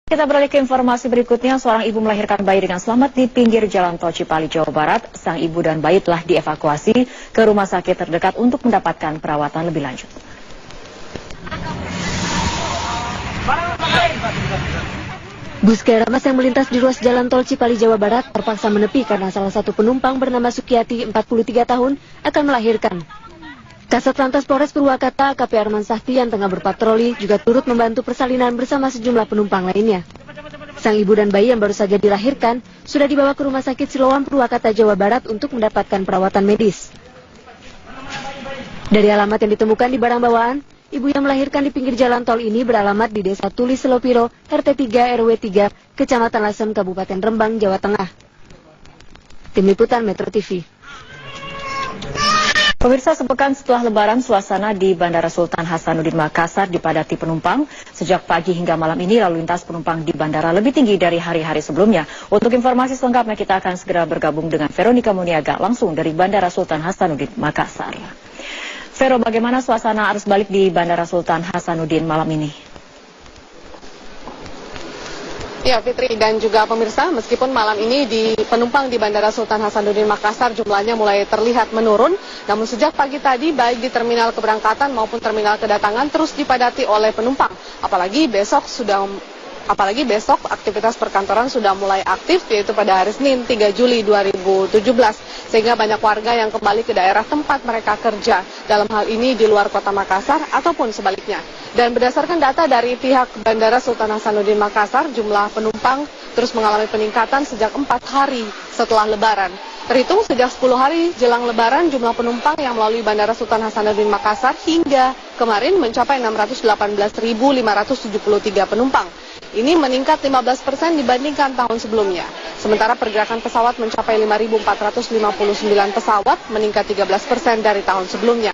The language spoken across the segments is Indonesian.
Kita beralih ke informasi berikutnya. Seorang ibu melahirkan bayi dengan selamat di pinggir jalan tol Cipali, Jawa Barat. Sang ibu dan bayi telah dievakuasi ke rumah sakit terdekat untuk mendapatkan perawatan lebih lanjut. Bus Karamas yang melintas di ruas jalan tol Cipali, Jawa Barat terpaksa menepi karena salah satu penumpang bernama Sukiyati, 43 tahun, akan melahirkan. Kasat Lantas Polres Purwakarta, AKP Arman Sahti yang tengah berpatroli juga turut membantu persalinan bersama sejumlah penumpang lainnya. Sang ibu dan bayi yang baru saja dilahirkan sudah dibawa ke Rumah Sakit Siloam, Purwakarta, Jawa Barat untuk mendapatkan perawatan medis. Dari alamat yang ditemukan di barang bawaan, ibu yang melahirkan di pinggir jalan tol ini beralamat di Desa Tulis Selopiro, RT 3 RW 3, Kecamatan Lasem, Kabupaten Rembang, Jawa Tengah. Tim Liputan Metro TV. Pemirsa, sepekan setelah Lebaran, suasana di Bandara Sultan Hasanuddin Makassar dipadati penumpang. Sejak pagi hingga malam ini, lalu lintas penumpang di bandara lebih tinggi dari hari-hari sebelumnya. Untuk informasi selengkapnya, kita akan segera bergabung dengan Veronica Muniaga langsung dari Bandara Sultan Hasanuddin Makassar. Vero, bagaimana suasana arus balik di Bandara Sultan Hasanuddin malam ini? Ya, Fitri dan juga pemirsa, meskipun malam ini penumpang di Bandara Sultan Hasanuddin Makassar jumlahnya mulai terlihat menurun, namun sejak pagi tadi baik di terminal keberangkatan maupun terminal kedatangan terus dipadati oleh penumpang. Apalagi besok aktivitas perkantoran sudah mulai aktif, yaitu pada hari Senin 3 Juli 2017, sehingga banyak warga yang kembali ke daerah tempat mereka kerja, dalam hal ini di luar kota Makassar ataupun sebaliknya. Dan berdasarkan data dari pihak Bandara Sultan Hasanuddin Makassar, jumlah penumpang terus mengalami peningkatan sejak 4 hari setelah Lebaran. Terhitung sejak 10 hari jelang Lebaran, jumlah penumpang yang melalui Bandara Sultan Hasanuddin Makassar hingga kemarin mencapai 618.573 penumpang. Ini meningkat 15% dibandingkan tahun sebelumnya. Sementara pergerakan pesawat mencapai 5.459 pesawat, meningkat 13% dari tahun sebelumnya.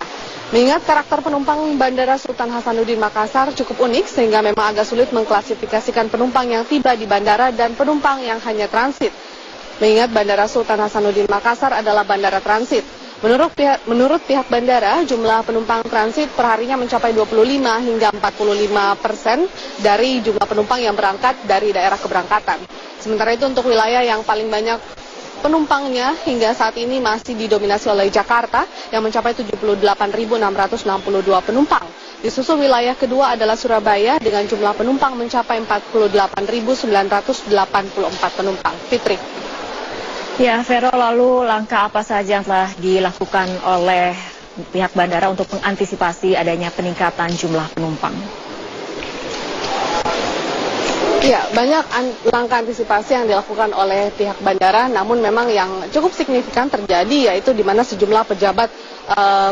Mengingat karakter penumpang Bandara Sultan Hasanuddin Makassar cukup unik, sehingga memang agak sulit mengklasifikasikan penumpang yang tiba di bandara dan penumpang yang hanya transit. Mengingat Bandara Sultan Hasanuddin Makassar adalah bandara transit. Menurut pihak bandara, jumlah penumpang transit perharinya mencapai 25 hingga 45% dari jumlah penumpang yang berangkat dari daerah keberangkatan. Sementara itu untuk wilayah yang paling banyak penumpangnya hingga saat ini masih didominasi oleh Jakarta yang mencapai 78.662 penumpang. Disusul wilayah kedua adalah Surabaya dengan jumlah penumpang mencapai 48.984 penumpang. Fitri. Ya, Vero, lalu langkah apa saja yang telah dilakukan oleh pihak bandara untuk mengantisipasi adanya peningkatan jumlah penumpang? Ya, banyak langkah antisipasi yang dilakukan oleh pihak bandara, namun memang yang cukup signifikan terjadi yaitu di mana sejumlah pejabat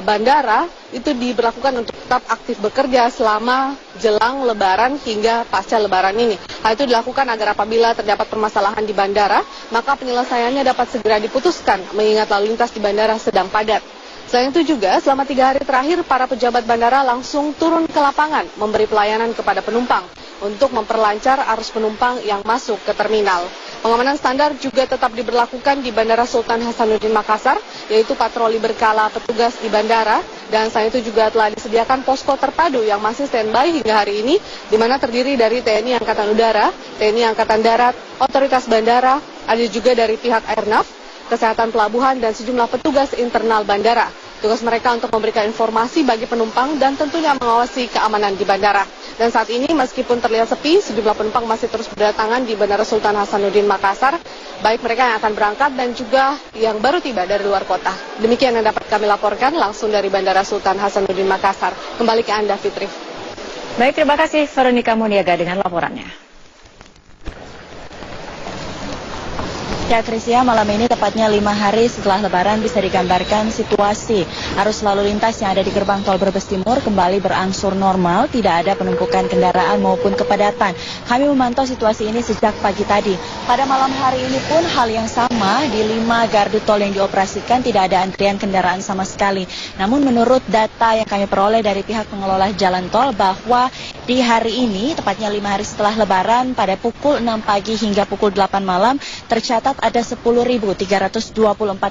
bandara itu diberlakukan untuk tetap aktif bekerja selama jelang Lebaran hingga pasca Lebaran ini. Hal itu dilakukan agar apabila terdapat permasalahan di bandara, maka penyelesaiannya dapat segera diputuskan, mengingat lalu lintas di bandara sedang padat. Selain itu juga, selama 3 hari terakhir, para pejabat bandara langsung turun ke lapangan memberi pelayanan kepada penumpang untuk memperlancar arus penumpang yang masuk ke terminal. Pengamanan standar juga tetap diberlakukan di Bandara Sultan Hasanuddin Makassar, yaitu patroli berkala petugas di bandara, dan selain itu juga telah disediakan posko terpadu yang masih standby hingga hari ini, di mana terdiri dari TNI Angkatan Udara, TNI Angkatan Darat, otoritas bandara, ada juga dari pihak Airnav, kesehatan pelabuhan, dan sejumlah petugas internal bandara. Tugas mereka untuk memberikan informasi bagi penumpang dan tentunya mengawasi keamanan di bandara. Dan saat ini meskipun terlihat sepi, sejumlah penumpang masih terus berdatangan di Bandara Sultan Hasanuddin Makassar, baik mereka yang akan berangkat dan juga yang baru tiba dari luar kota. Demikian yang dapat kami laporkan langsung dari Bandara Sultan Hasanuddin Makassar. Kembali ke Anda, Fitri. Baik, terima kasih Veronica Muniaga dengan laporannya. Ya, Krisia, malam ini tepatnya 5 hari setelah Lebaran bisa digambarkan situasi arus lalu lintas yang ada di gerbang tol Brebes Timur kembali berangsur normal, tidak ada penumpukan kendaraan maupun kepadatan. Kami memantau situasi ini sejak pagi tadi. Pada malam hari ini pun hal yang sama, di 5 gardu tol yang dioperasikan tidak ada antrian kendaraan sama sekali. Namun menurut data yang kami peroleh dari pihak pengelola jalan tol bahwa di hari ini, tepatnya 5 hari setelah Lebaran, pada pukul 6 pagi hingga pukul 8 malam, tercatat ada 10.324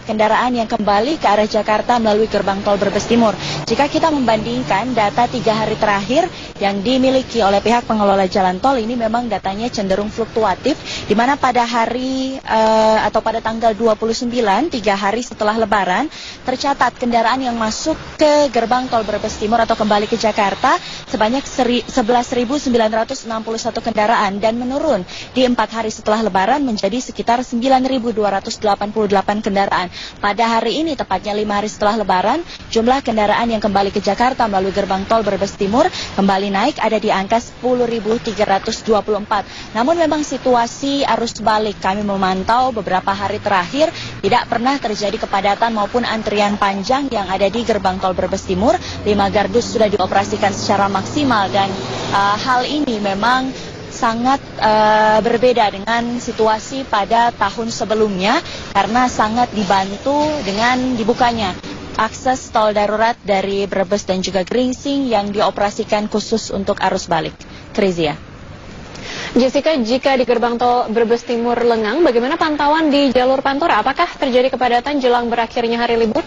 kendaraan yang kembali ke arah Jakarta melalui gerbang tol Brebes Timur. Jika kita membandingkan data 3 hari terakhir yang dimiliki oleh pihak pengelola jalan tol, ini memang datanya cenderung fluktuatif, di mana pada hari atau pada tanggal 29, 3 hari setelah Lebaran, tercatat kendaraan yang masuk ke gerbang tol Brebes Timur atau kembali ke Jakarta sebanyak 11.961 kendaraan dan menurun di 4 hari setelah Lebaran menjadi sekitar 9.288 kendaraan. Pada hari ini, tepatnya 5 hari setelah Lebaran, jumlah kendaraan yang kembali ke Jakarta melalui gerbang tol Brebes Timur kembali naik ada di angka 10.324. Namun memang situasi arus balik kami memantau beberapa hari terakhir tidak pernah terjadi kepadatan maupun antrian panjang yang ada di gerbang tol Brebes Timur. 5 gardu sudah dioperasikan secara maksimal dan hal ini memang sangat berbeda dengan situasi pada tahun sebelumnya karena sangat dibantu dengan dibukanya akses tol darurat dari Brebes dan juga Gringsing yang dioperasikan khusus untuk arus balik. Krizia. Jessica, jika di gerbang tol Brebes Timur lengang, bagaimana pantauan di jalur Pantura? Apakah terjadi kepadatan jelang berakhirnya hari libur?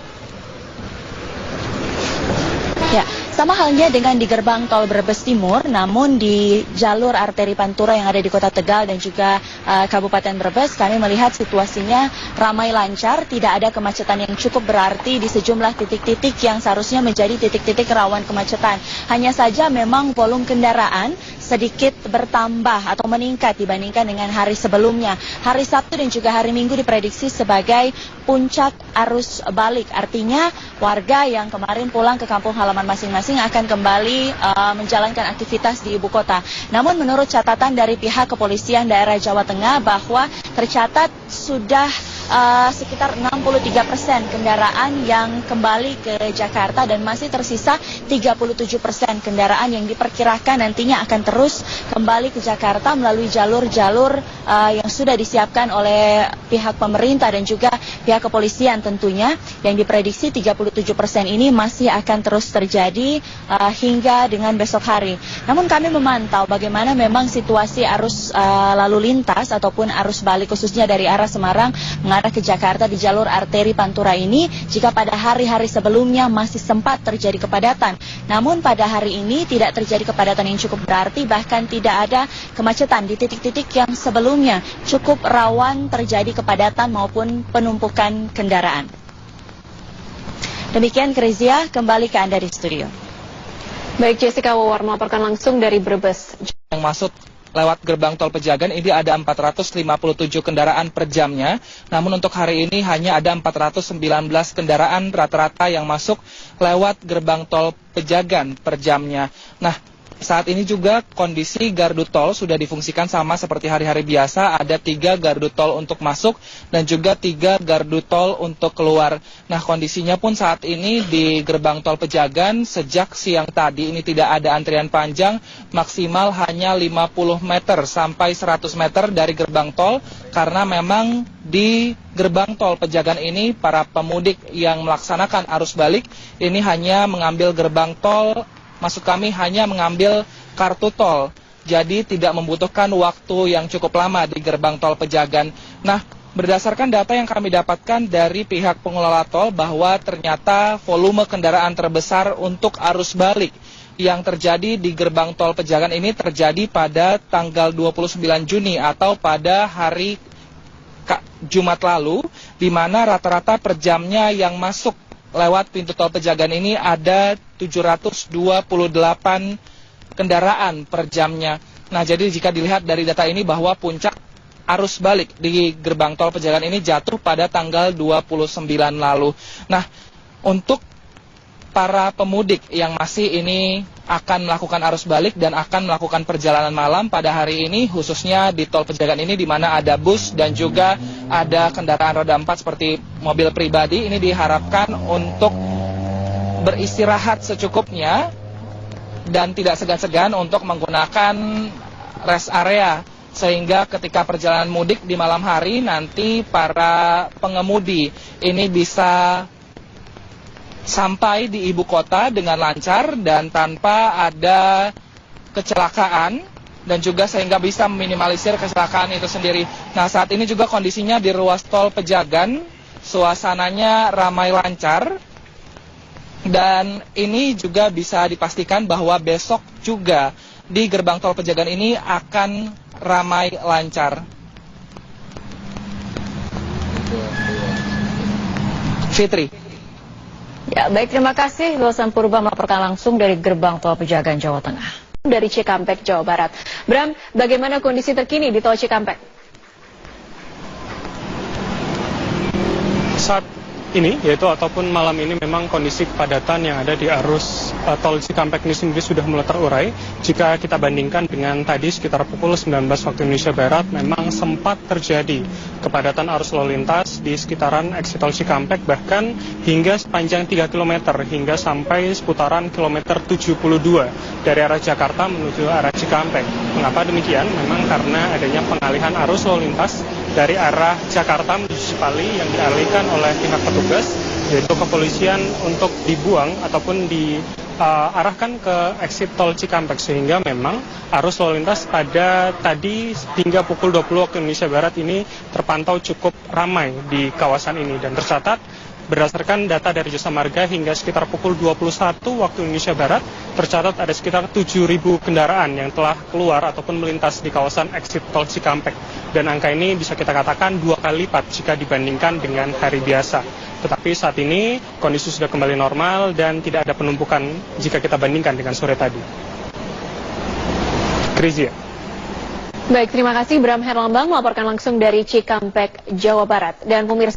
Ya, sama halnya dengan di gerbang tol Brebes Timur, namun di jalur arteri Pantura yang ada di Kota Tegal dan juga Kabupaten Brebes, kami melihat situasinya ramai lancar, tidak ada kemacetan yang cukup berarti di sejumlah titik-titik yang seharusnya menjadi titik-titik rawan kemacetan. Hanya saja memang volume kendaraan sedikit bertambah atau meningkat dibandingkan dengan hari sebelumnya. Hari Sabtu dan juga hari Minggu diprediksi sebagai puncak arus balik. Artinya warga yang kemarin pulang ke kampung halaman masing-masing akan kembali menjalankan aktivitas di ibu kota. Namun menurut catatan dari pihak kepolisian daerah Jawa Tengah bahwa tercatat sudah sekitar 63% kendaraan yang kembali ke Jakarta dan masih tersisa 37% kendaraan yang diperkirakan nantinya akan terus kembali ke Jakarta melalui jalur-jalur yang sudah disiapkan oleh pihak pemerintah dan juga pihak kepolisian tentunya, yang diprediksi 37% ini masih akan terus terjadi hingga dengan besok hari. Namun kami memantau bagaimana memang situasi arus lalu lintas ataupun arus balik khususnya dari arah Semarang mengarah ke Jakarta di jalur arteri Pantura ini, jika pada hari-hari sebelumnya masih sempat terjadi kepadatan. Namun pada hari ini tidak terjadi kepadatan yang cukup berarti, bahkan tidak ada kemacetan di titik-titik yang sebelumnya cukup rawan terjadi kepadatan maupun penumpukan kendaraan. Demikian Krizia, kembali ke Anda di studio. Baik, Jessica Wawar melaporkan langsung dari Brebes. Yang masuk lewat gerbang tol Pejagan ini ada 457 kendaraan per jamnya. Namun untuk hari ini hanya ada 419 kendaraan rata-rata yang masuk lewat gerbang tol Pejagan per jamnya. Nah, saat ini juga kondisi gardu tol sudah difungsikan sama seperti hari-hari biasa. Ada 3 gardu tol untuk masuk dan juga 3 gardu tol untuk keluar. Nah, kondisinya pun saat ini di gerbang tol Pejagan sejak siang tadi ini tidak ada antrian panjang, maksimal hanya 50 meter sampai 100 meter dari gerbang tol, karena memang di gerbang tol Pejagan ini para pemudik yang melaksanakan arus balik ini hanya mengambil gerbang tol, maksud kami hanya mengambil kartu tol, jadi tidak membutuhkan waktu yang cukup lama di gerbang tol Pejagan. Nah, berdasarkan data yang kami dapatkan dari pihak pengelola tol bahwa ternyata volume kendaraan terbesar untuk arus balik yang terjadi di gerbang tol Pejagan ini terjadi pada tanggal 29 Juni atau pada hari Jumat lalu, di mana rata-rata per jamnya yang masuk lewat pintu tol Pejagan ini ada 728 kendaraan per jamnya. Nah, jadi jika dilihat dari data ini bahwa puncak arus balik di gerbang tol Pejagan ini jatuh pada tanggal 29 lalu. Nah, untuk para pemudik yang masih ini akan melakukan arus balik dan akan melakukan perjalanan malam pada hari ini, khususnya di tol Pejagan ini di mana ada bus dan juga ada kendaraan roda 4 seperti mobil pribadi, ini diharapkan untuk beristirahat secukupnya dan tidak segan-segan untuk menggunakan rest area, sehingga ketika perjalanan mudik di malam hari nanti para pengemudi ini bisa sampai di ibu kota dengan lancar dan tanpa ada kecelakaan dan juga sehingga bisa meminimalisir kecelakaan itu sendiri. Nah, saat ini juga kondisinya di ruas tol Pejagan, suasananya ramai lancar, dan ini juga bisa dipastikan bahwa besok juga di gerbang tol Pejagan ini akan ramai lancar. Fitri. Ya, baik, terima kasih Wilson Purba melaporkan langsung dari gerbang tol Pejagan, Jawa Tengah. Dari Cikampek, Jawa Barat. Bram, bagaimana kondisi terkini di tol Cikampek? Saat ini, ataupun malam ini memang kondisi kepadatan yang ada di arus tol Cikampek ini sendiri sudah mulai terurai. Jika kita bandingkan dengan tadi sekitar pukul 19 waktu Indonesia Barat, memang sempat terjadi kepadatan arus lalu lintas di sekitaran eksit tol Cikampek, bahkan hingga sepanjang 3 km hingga sampai seputaran kilometer 72 dari arah Jakarta menuju arah Cikampek. Mengapa demikian? Memang karena adanya pengalihan arus lalu lintas dari arah Jakarta menuju Cipali yang dialihkan oleh pihak petugas, yaitu kepolisian, untuk dibuang ataupun diarahkan ke eksit tol Cikampek, sehingga memang arus lalu lintas pada tadi hingga pukul 20 waktu Indonesia Barat ini terpantau cukup ramai di kawasan ini, dan tercatat berdasarkan data dari Jasa Marga hingga sekitar pukul 21 waktu Indonesia Barat tercatat ada sekitar 7.000 kendaraan yang telah keluar ataupun melintas di kawasan eksit tol Cikampek, dan angka ini bisa kita katakan 2 kali lipat jika dibandingkan dengan hari biasa. Tetapi saat ini kondisi sudah kembali normal dan tidak ada penumpukan jika kita bandingkan dengan sore tadi. Krizia. Baik, terima kasih Bram Herlambang melaporkan langsung dari Cikampek, Jawa Barat. Dan pemirsa